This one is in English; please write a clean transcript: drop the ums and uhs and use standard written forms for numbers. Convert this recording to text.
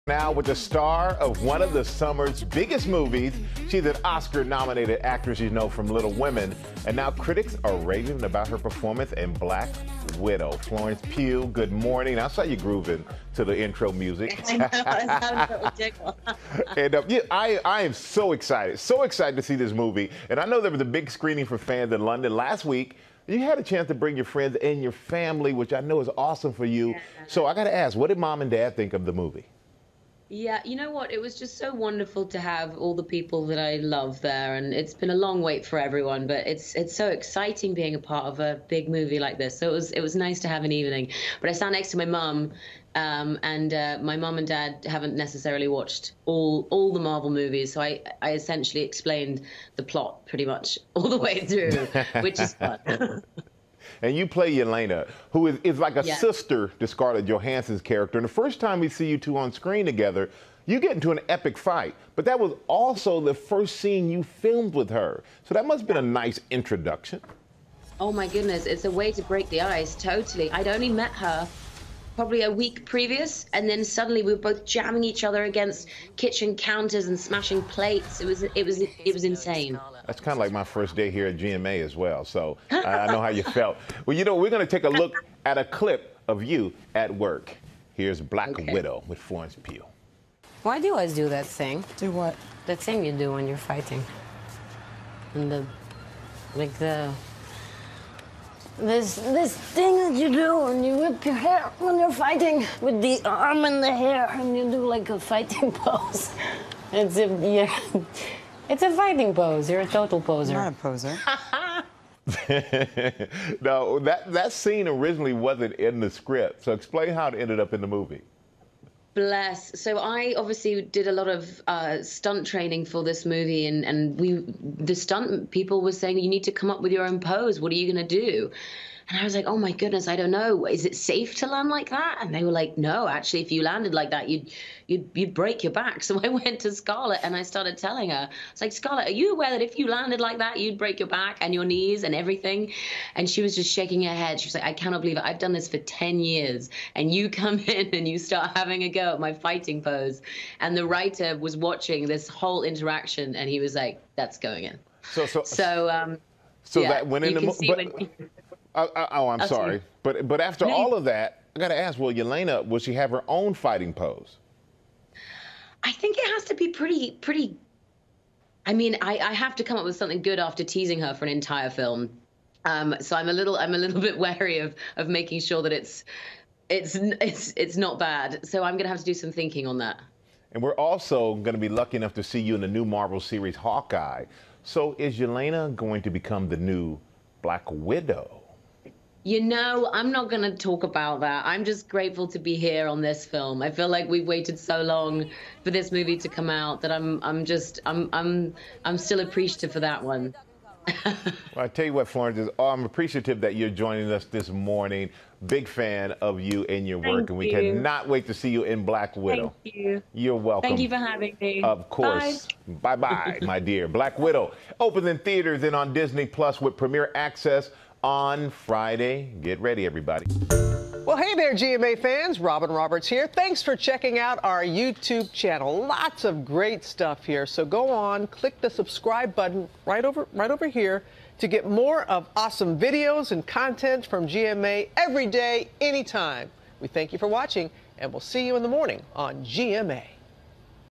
Now with the star of one of the summer's biggest movies. She's an Oscar-nominated actress you know from Little Women, and now critics are raving about her performance in Black Widow. Florence Pugh, good morning. I saw you grooving to the intro music. I know, it sounds so ridiculous. And I am so excited to see this movie. And I know there was a big screening for fans in London last week. You had a chance to bring your friends and your family, which I know is awesome for you. Yeah. So I got to ask, what did Mom and Dad think of the movie? Yeah, you know what? It was just so wonderful to have all the people that I love there, and it's been a long wait for everyone, but it's so exciting being a part of a big movie like this. So it was nice to have an evening. But I sat next to my mum, and my mum and dad haven't necessarily watched all the Marvel movies, so I essentially explained the plot pretty much all the way through, which is fun. And you play Yelena, who is like a sister to Scarlett Johansson's character. And the first time we see you two on screen together, you get into an epic fight. But that was also the first scene you filmed with her. So that must have been a nice introduction. Oh my goodness, it's a way to break the ice, totally. I'd only met her probably a week previous, and then suddenly we were both jamming each other against kitchen counters and smashing plates. It was insane. That's kind of like my first day here at GMA as well, so I know how you felt. Well, you know, we're going to take a look at a clip of you at work. Here's Black Widow with Florence Pugh. Why do you always do that thing? Do what? That thing you do when you're fighting. And this thing that you do when you whip your hair when you're fighting with the arm and the hair, and you do like a fighting pose. It's a fighting pose. You're a total poser. I'm not a poser. No, that scene originally wasn't in the script. So explain how it ended up in the movie. Bless. So I obviously did a lot of stunt training for this movie, and the stunt people were saying, you need to come up with your own pose. What are you going to do? And I was like, oh my goodness, I don't know. Is it safe to land like that? And they were like, no, actually, if you landed like that, you'd break your back. So I went to Scarlett and I started telling her, it's like, Scarlett, are you aware that if you landed like that, you'd break your back and your knees and everything? And she was just shaking her head. She was like, I cannot believe it. I've done this for 10 years. And you come in and you start having a go at my fighting pose. And the writer was watching this whole interaction and he was like, that's going in. So yeah, that went in the movie. I'm sorry. But after all of that, I got to ask, will Yelena, will she have her own fighting pose? I think it has to be pretty. I mean, I have to come up with something good after teasing her for an entire film. So I'm a little bit wary of making sure that it's not bad. So I'm gonna have to do some thinking on that. And we're also going to be lucky enough to see you in the new Marvel series Hawkeye. So is Yelena going to become the new Black Widow? You know, I'm not going to talk about that. I'm just grateful to be here on this film. I feel like we've waited so long for this movie to come out that I'm still appreciative for that one. Well, I tell you what, Florence, I'm appreciative that you're joining us this morning. Big fan of you and your work, and we cannot wait to see you in Black Widow. Thank you. You're welcome. Thank you for having me. Of course. Bye-bye, my dear. Black Widow opens in theaters and on Disney Plus with premiere access on Friday. Get ready, everybody. Well, hey there, GMA fans. Robin Roberts here. Thanks for checking out our YouTube channel. Lots of great stuff here. So go on, click the subscribe button right over here to get more of awesome videos and content from GMA every day, anytime. We thank you for watching, and we'll see you in the morning on GMA.